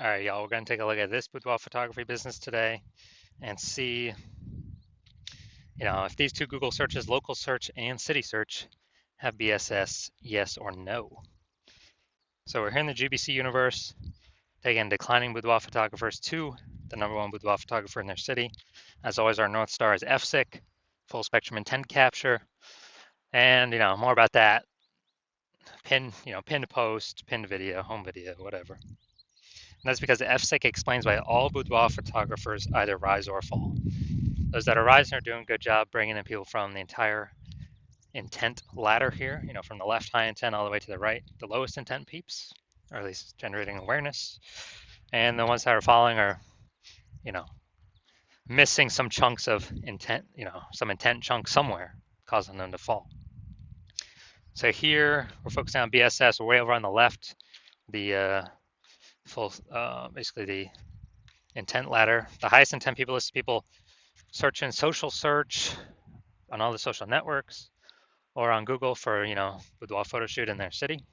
All right, y'all, we're going to take a look at this boudoir photography business today and see, if these two Google searches, local search and city search, have BSS, yes or no. So we're here in the GBC universe, taking declining boudoir photographers to the number one boudoir photographer in their city. As always, our North Star is FSIC, full spectrum intent capture. And, more about that, pinned post, pinned video, home video, whatever. And that's because the FSIC explains why all boudoir photographers either rise or fall. Those that are rising are doing a good job bringing in people from the entire intent ladder here, from the left high intent all the way to the right, the lowest intent peeps, or at least generating awareness. And the ones that are falling are, you know, missing some chunks of intent, some intent chunk somewhere, causing them to fall. So here we're focusing on BSS. We're way over on the left, the basically the intent ladder. The highest intent people list people searching social search on all the social networks or on Google for, boudoir photo shoot in their city.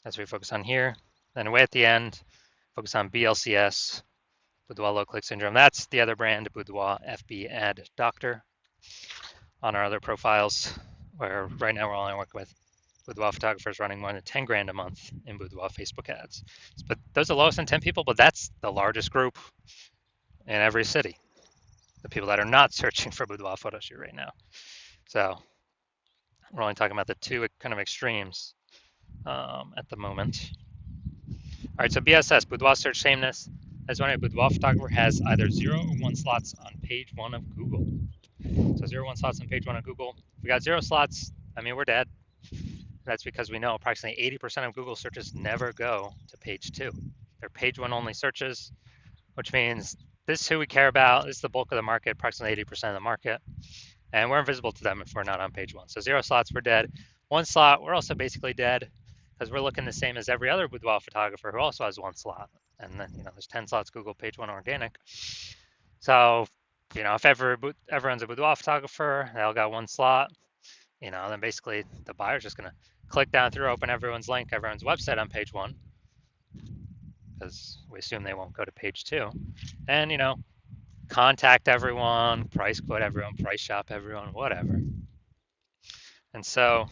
That's what we focus on here. Then way at the end, focus on BLCS, Boudoir Low Click Syndrome. That's the other brand, Boudoir FB Ad Doctor, on our other profiles, where right now we're only working with boudoir photographers running more than 10 grand a month in boudoir Facebook ads. But those are the lowest intent people, but that's the largest group in every city, the people that are not searching for boudoir photo shoot right now. So we're only talking about the two kind of extremes at the moment. All right, so BSS, boudoir search sameness. As when a boudoir photographer has either 0 or 1 slots on page 1 of Google. So 0 1 slots on page 1 of Google. If we got 0 slots, we're dead. That's because we know approximately 80% of Google searches never go to page 2. They're page 1 only searches, which means this is who we care about. This is the bulk of the market, approximately 80% of the market. And we're invisible to them if we're not on page 1. So 0 slots, we're dead. 1 slot, we're also basically dead because we're looking the same as every other boudoir photographer who also has 1 slot. And then, there's 10 slots Google page 1 organic. So, if everyone's a boudoir photographer, they all got 1 slot, then basically the buyer's just going to click down through, open everyone's link, everyone's website on page 1, because we assume they won't go to page 2. And, contact everyone, price quote everyone, price shop everyone, whatever. And so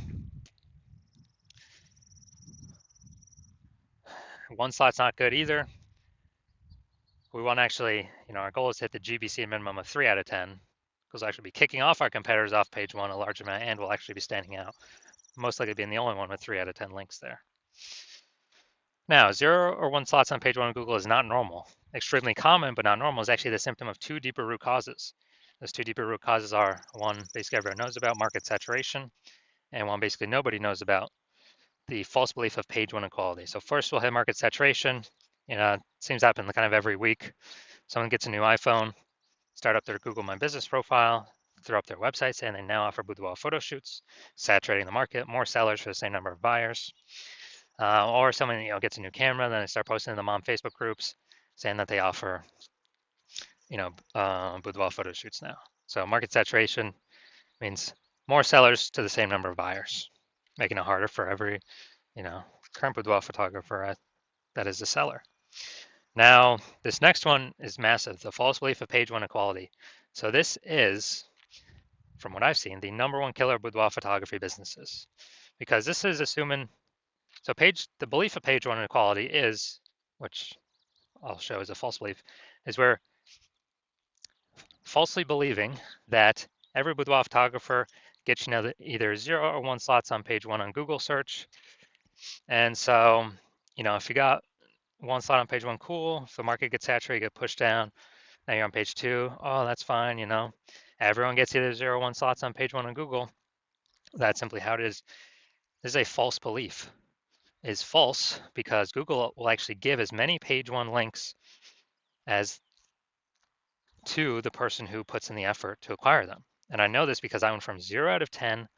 1 slot's not good either. We want to actually, our goal is to hit the GBC minimum of 3 out of 10, because we'll actually be kicking off our competitors off page 1 a large amount, and we'll actually be standing out, most likely being the only one with 3 out of 10 links there. Now, 0 or 1 slots on page 1 of Google is not normal. Extremely common, but not normal, is actually the symptom of 2 deeper root causes. Those 2 deeper root causes are, 1, basically everyone knows about, market saturation, and 1, basically nobody knows about, the false belief of page 1 equality. So first we'll hit market saturation. It seems to happen kind of every week. Someone gets a new iPhone, start up their Google My Business profile, throw up their website saying they now offer boudoir photo shoots, saturating the market, more sellers for the same number of buyers. Or someone gets a new camera, then they start posting in them on Facebook groups saying that they offer boudoir photo shoots now. So market saturation means more sellers to the same number of buyers, making it harder for every current boudoir photographer that is a seller. Now, this next one is massive, the false belief of page 1 equality. So this is, from what I've seen, the number 1 killer of boudoir photography businesses, because this is assuming, so the belief of page 1 equality is, which I'll show as a false belief, is where falsely believing that every boudoir photographer gets either 0 or 1 slots on page 1 on Google search. And so, if you got 1 slot on page 1, cool. If the market gets saturated, you get pushed down. Now you're on page 2. Oh, that's fine. Everyone gets either 0 or 1 slots on page 1 on Google. That's simply how it is. This is a false belief. It's false because Google will actually give as many page 1 links as to the person who puts in the effort to acquire them. And I know this because I went from 0 out of 10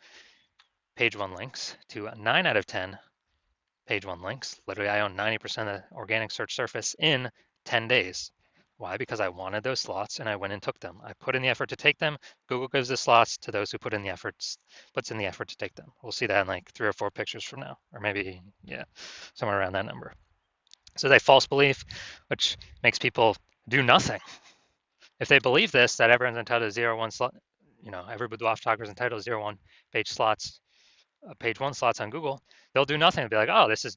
page 1 links to 9 out of 10 page 1 links. Literally, I own 90% of the organic search surface in 10 days. Why? Because I wanted those slots and I went and took them. I put in the effort to take them. Google gives the slots to those who puts in the effort to take them. We'll see that in like 3 or 4 pictures from now, or maybe, somewhere around that number. So it's a false belief, which makes people do nothing. If they believe this, that everyone's entitled to 0, 1 slot, every boudoir photographer is entitled to 0, 1 page slots, page 1 slots on Google, they'll do nothing. They'll be like, oh, this is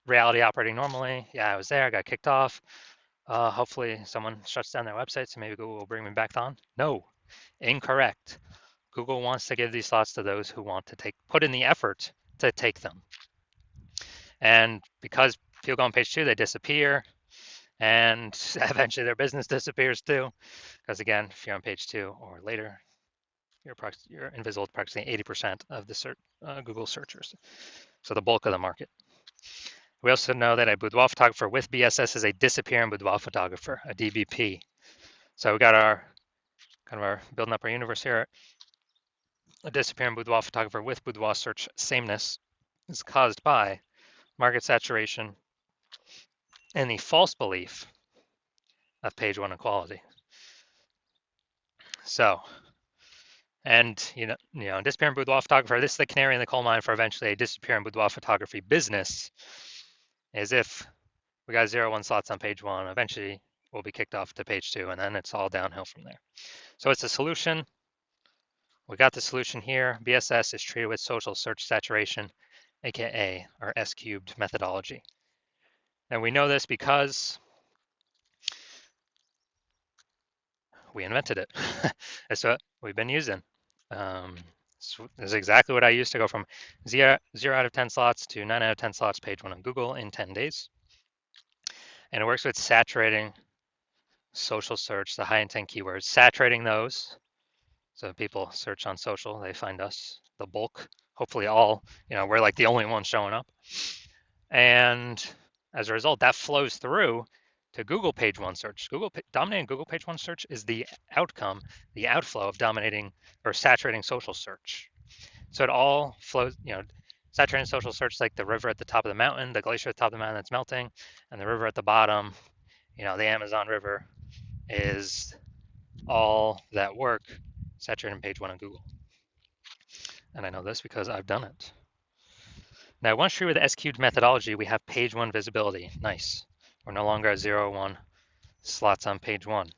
reality operating normally. Yeah, I was there, I got kicked off. Hopefully someone shuts down their website, so maybe Google will bring me back on. No, incorrect. Google wants to give these slots to those who want to put in the effort to take them. And because people go on page 2, they disappear, and eventually their business disappears too. Because again, if you're on page 2 or later, you're invisible to approximately 80% of the Google searchers. So the bulk of the market. We also know that a boudoir photographer with BSS is a disappearing boudoir photographer, a DBP. So we got our building up our universe here. A disappearing boudoir photographer with boudoir search sameness is caused by market saturation and the false belief of page 1 equality. So, and disappearing boudoir photographer, this is the canary in the coal mine for eventually a disappearing boudoir photography business, is if we got 0, 1 slots on page 1, eventually we'll be kicked off to page 2, and then it's all downhill from there. So it's a solution. We got the solution here. BSS is treated with social search saturation, aka our S-cubed methodology. And we know this because we invented it. That's what we've been using. This is exactly what I used to go from 0 out of 10 slots to 9 out of 10 slots page 1 on Google in 10 days. And it works with saturating social search, the high intent keywords, saturating those. So people search on social, they find us, the bulk, hopefully all, we're like the only ones showing up. And as a result, that flows through to Google page 1 search. Dominating Google page 1 search is the outcome, the outflow of dominating or saturating social search. So it all flows, saturating social search, like the river at the top of the mountain, the glacier at the top of the mountain that's melting, and the river at the bottom, the Amazon River, is all that work saturating page 1 on Google. And I know this because I've done it. Now, once true with the S-cubed methodology, we have page 1 visibility. Nice. We're no longer at 0, 1 slots on page 1.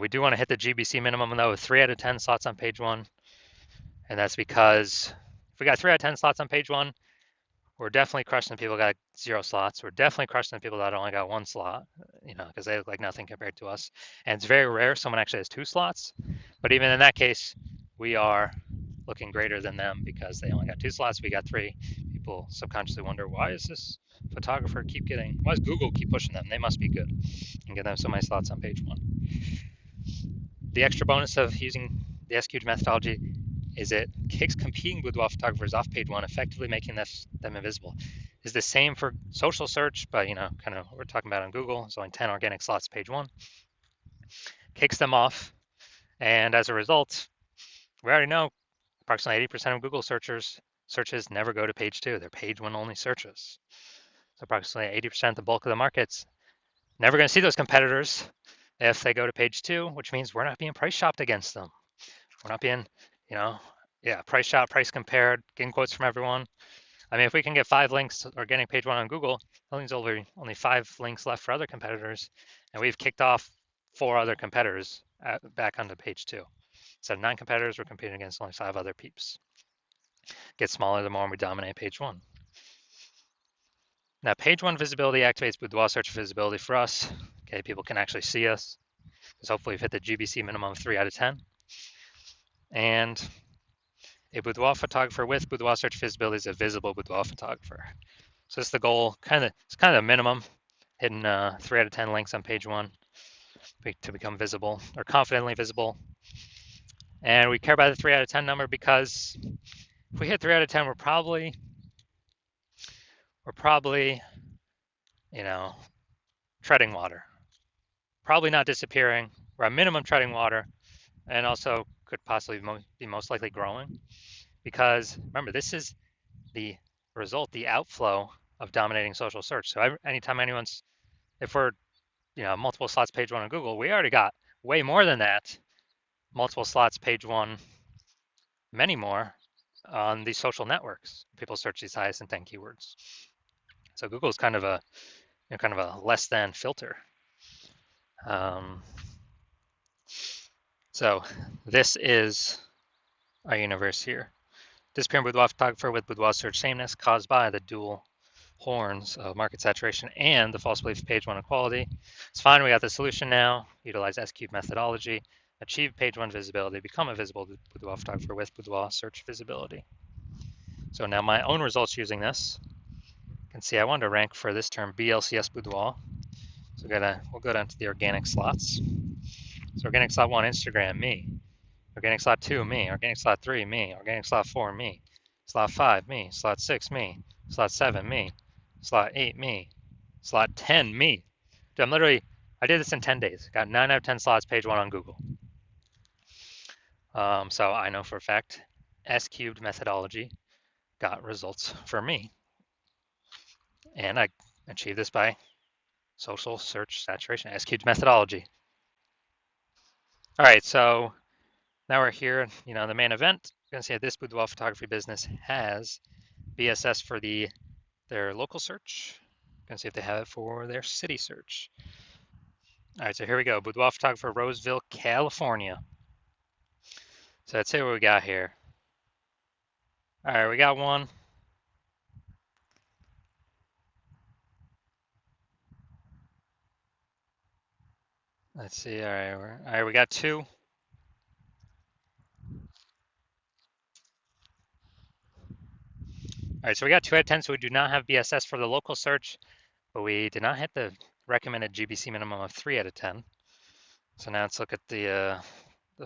We do want to hit the GBC minimum, though, 3 out of 10 slots on page 1. And that's because if we got 3 out of 10 slots on page 1, we're definitely crushing the people that got 0 slots. We're definitely crushing the people that only got 1 slot, because they look like nothing compared to us. And it's very rare someone actually has 2 slots. But even in that case, we are looking greater than them because they only got 2 slots. We got 3. People subconsciously wonder, why is this photographer why does Google keep pushing them? They must be good and give them so many slots on page 1. The extra bonus of using the S-cubed methodology is it kicks competing boudoir photographers off page 1, effectively making them invisible. Is the same for social search, but kind of what we're talking about on Google. It's only 10 organic slots page 1. Kicks them off, and as a result, we already know approximately 80% of Google searches never go to page 2. They're page 1 only searches. So approximately 80%, the bulk of the market's never going to see those competitors if they go to page 2, which means we're not being price shopped against them. We're not being, price shop, price compared, getting quotes from everyone. I mean, if we can get 5 links or getting page 1 on Google, that means only 5 links left for other competitors, and we've kicked off 4 other competitors back onto page 2. Instead of 9 competitors, we're competing against only 5 other peeps. Get smaller the more we dominate page 1. Now, page 1 visibility activates boudoir search visibility for us. Okay, people can actually see us, because hopefully we've hit the GBC minimum of 3 out of 10. And a boudoir photographer with boudoir search visibility is a visible boudoir photographer. So this is the goal, it's kind of the minimum, hitting 3 out of 10 links on page 1 to become visible or confidently visible. And we care about the 3 out of 10 number because if we hit 3 out of 10, we're probably, treading water. Probably not disappearing. We're at minimum treading water, and also could possibly be most likely growing. Because remember, this is the result, the outflow of dominating social search. So anytime if we're, multiple slots page 1 on Google, we already got way more than that. Multiple slots page 1, many more on these social networks. People search these highest intent keywords. So Google's kind of a less than filter. Um, so this is our universe here. Disappearing boudoir photographer with boudoir search sameness caused by the dual horns of market saturation and the false belief of page one equality. It's fine, we got the solution now. Utilize S-cube methodology. Achieve page one visibility. Become a visible boudoir photographer with boudoir search visibility. So now my own results using this. You can see I wanted to rank for this term BLCS boudoir. So we'll go down to the organic slots. So organic slot 1, Instagram, me. Organic slot 2, me. Organic slot 3, me. Organic slot 4, me. Slot 5, me. Slot 6, me. Slot 7, me. Slot 8, me. Slot 10, me. Dude, I did this in 10 days. Got 9 out of 10 slots, page 1 on Google. So I know for a fact S-cubed methodology got results for me. And I achieved this by social search saturation, S-cubed methodology. All right, so now we're here, the main event. We're gonna see that this boudoir photography business has BSS for their local search. Gonna see if they have it for their city search. All right, so here we go. Boudoir photographer, Roseville, California. So let's see what we got here. All right, we got one. Let's see. All right, we got 2. All right, so we got 2 out of 10. So we do not have BSS for the local search, but we did not hit the recommended GBC minimum of 3 out of 10. So now let's look at the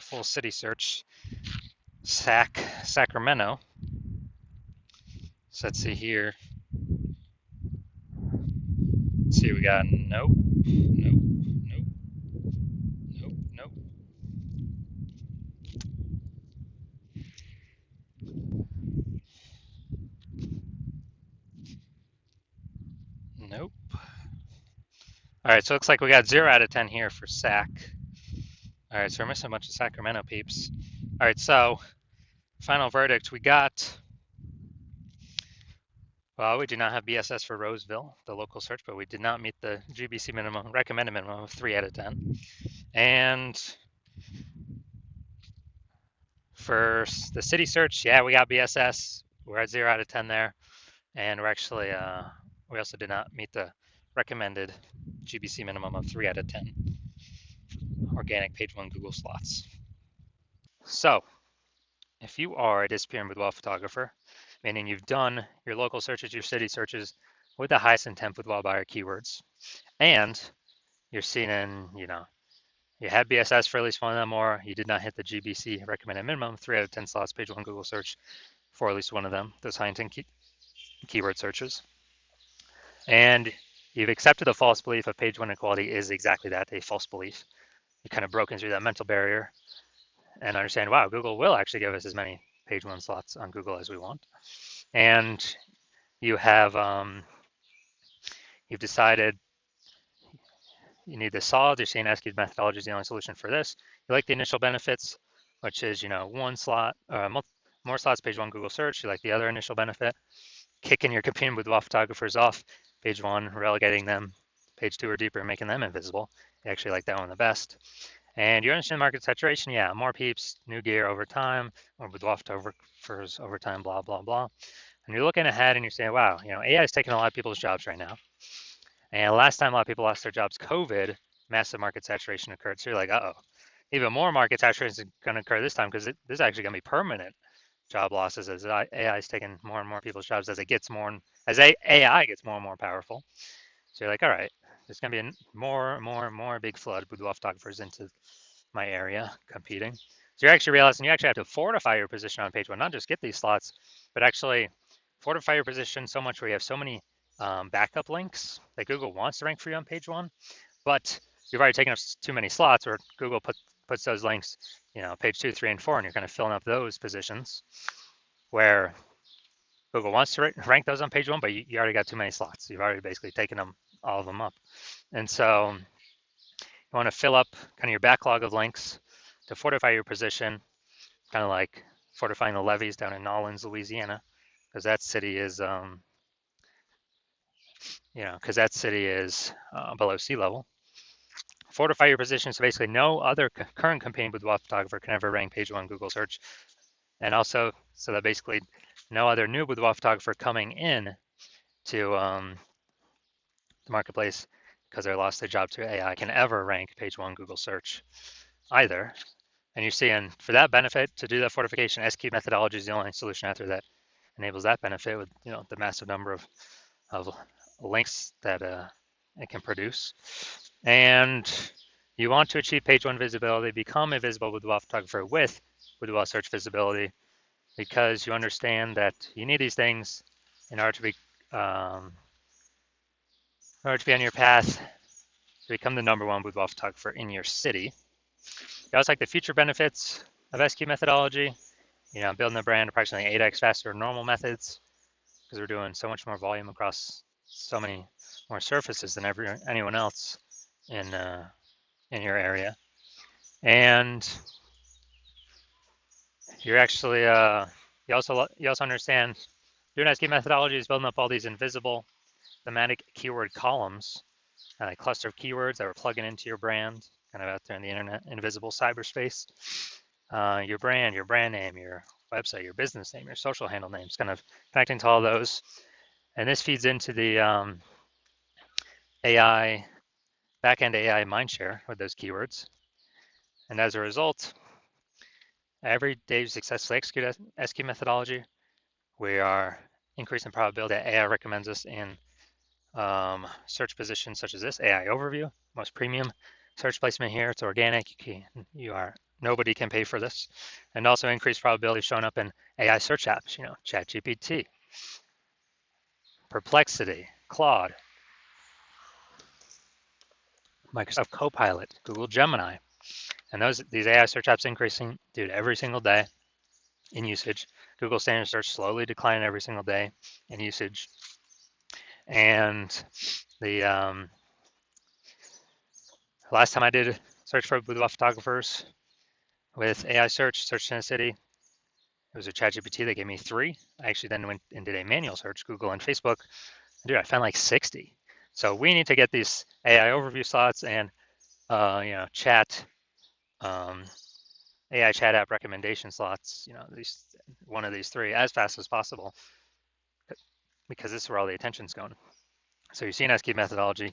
full city search. Sacramento. So let's see here. Let's see, we got nope, nope, nope, nope, nope. Nope. All right, so it looks like we got 0 out of 10 here for Sac. All right, so we're missing a bunch of Sacramento peeps. All right, so final verdict, we do not have BSS for Roseville, the local search, but we did not meet the GBC minimum, recommended minimum of 3 out of 10. And for the city search, yeah, we got BSS. We're at 0 out of 10 there. And we're actually, we also did not meet the recommended GBC minimum of 3 out of 10 organic page 1 Google slots. So if you are a disappearing boudoir photographer, meaning you've done your local searches, your city searches with the highest intent boudoir buyer keywords, and you're seen in, you had BSS for at least one of them, or you did not hit the GBC recommended minimum, 3 out of 10 slots, page 1 Google search for at least one of them, those high intent keyword searches. And you've accepted the false belief of page 1 equality is exactly that, a false belief. You kind of broken through that mental barrier and understand, wow, Google will actually give us as many page 1 slots on Google as we want. And you have, you've decided you need this solved. You're seeing S-cubed methodology is the only solution for this. You like the initial benefits, which is, 1 slot, more slots, page 1 Google search. You like the other initial benefit, kicking your competing boudoir photographers off page 1, relegating them page 2 or deeper, making them invisible. You actually like that one the best. And you're interested in market saturation, yeah, more peeps, new gear over time, more boudoir photographers over time, blah, blah, blah. And you're looking ahead and you're saying, wow, AI is taking a lot of people's jobs right now. And last time a lot of people lost their jobs, COVID, massive market saturation occurred. So you're like, uh-oh, even more market saturation is going to occur this time because this is actually going to be permanent job losses as AI is taking more and more people's jobs as AI gets more and more powerful. So you're like, all right, there's going to be a more big flood of boudoir photographers into my area competing. So you're actually realizing you actually have to fortify your position on page 1, not just get these slots, but actually fortify your position so much where you have so many backup links that Google wants to rank for you on page 1, but you've already taken up too many slots where Google puts those links, page 2, 3, and 4, and you're kind of filling up those positions where Google wants to rank those on page 1, but you already got too many slots. You've already basically taken all of them up. And so you want to fill up kind of your backlog of links to fortify your position, kind of like fortifying the levees down in Nolens, Louisiana, because that city is because that city is below sea level. Fortify your position so basically no other current competing boudoir photographer can ever rank page one Google search. And also so that basically no other new boudoir photographer coming in to the marketplace because they lost their job to AI can ever rank page one Google search either. And you see, and for that benefit, to do that fortification, SQ methodology is the only solution out there that enables that benefit with the massive number of links that it can produce. And you want to achieve page one visibility, become a visible boudoir photographer with boudoir search visibility, because you understand that you need these things in order to be on your path to become the number one boudoir photographer in your city. You also like the future benefits of SQ methodology. Building the brand approximately 8x faster than normal methods because we're doing so much more volume across so many more surfaces than anyone else in your area. And you're actually you also understand doing SQ methodology is building up all these invisible thematic keyword columns, a cluster of keywords that we're plugging into your brand, kind of out there in the internet, invisible cyberspace. Your brand name, your website, your business name, your social handle names, kind of connecting to all those. And this feeds into the AI, backend AI mindshare with those keywords. And as a result, every day you successfully execute SQ methodology, we are increasing the probability that AI recommends us in search positions such as this, AI overview, most premium search placement here. It's organic. Nobody can pay for this. And also increased probability of showing up in AI search apps, ChatGPT, Perplexity, Claude, Microsoft Copilot, Google Gemini. And these AI search apps increasing, dude, every single day in usage. Google standard search slowly declining every single day in usage. And the last time I did search for boudoir photographers with AI search in a city, it was a ChatGPT that gave me 3. I actually then went and did a manual search, Google and Facebook. Dude, I found like 60. So we need to get these AI overview slots and chat AI chat app recommendation slots. One of these 3 as fast as possible, because this is where all the attention's going. So you see an SQ methodology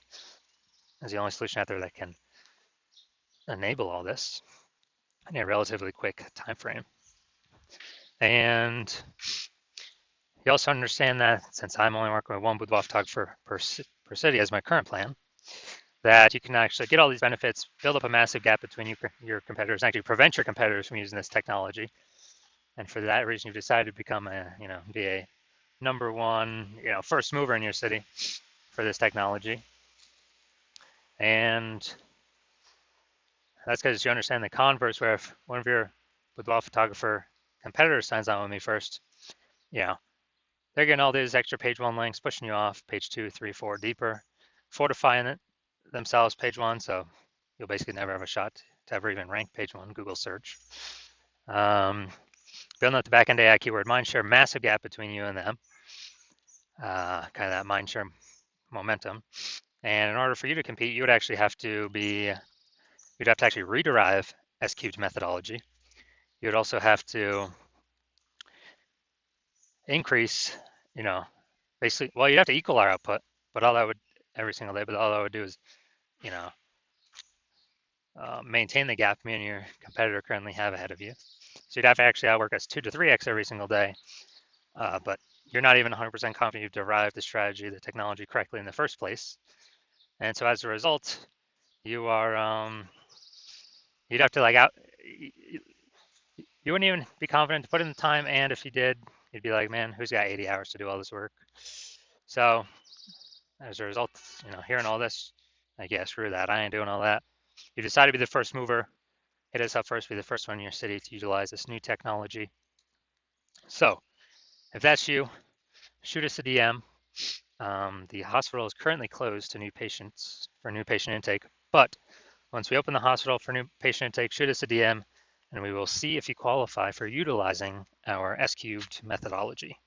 as the only solution out there that can enable all this in a relatively quick time frame. And you also understand that since I'm only working with one boudoir photographer per city as my current plan, that you can actually get all these benefits, build up a massive gap between your competitors, and actually prevent your competitors from using this technology. And for that reason, you've decided to become be a number one, first mover in your city for this technology. And that's because you understand the converse, where if one of your boudoir photographer competitors signs on with me first, they're getting all these extra page one links, pushing you off page 2, 3, 4 deeper, fortifying it themselves page one. So you'll basically never have a shot to ever even rank page one Google search. Building up the backend AI keyword mindshare, massive gap between you and them, kind of that mindshare momentum. And in order for you to compete, you'd actually have to actually rederive SQ'd methodology. You'd also have to increase, basically, well, you'd have to equal our output, but all that would every single day, but all that would do is, maintain the gap me and your competitor currently have ahead of you. So you'd have to actually outwork us 2 to 3x every single day, but you're not even 100% confident you've derived the strategy, the technology correctly in the first place. And so as a result, you you'd have to you wouldn't even be confident to put in the time. And if you did, you'd be like, man, who's got 80 hours to do all this work? So as a result, hearing all this, like, yeah, screw that. I ain't doing all that. You decide to be the first mover. Hit us up first, be the first one in your city to utilize this new technology. So if that's you, shoot us a DM. The hospital is currently closed to new patients for new patient intake, but once we open the hospital for new patient intake, shoot us a DM and we will see if you qualify for utilizing our S-cubed methodology.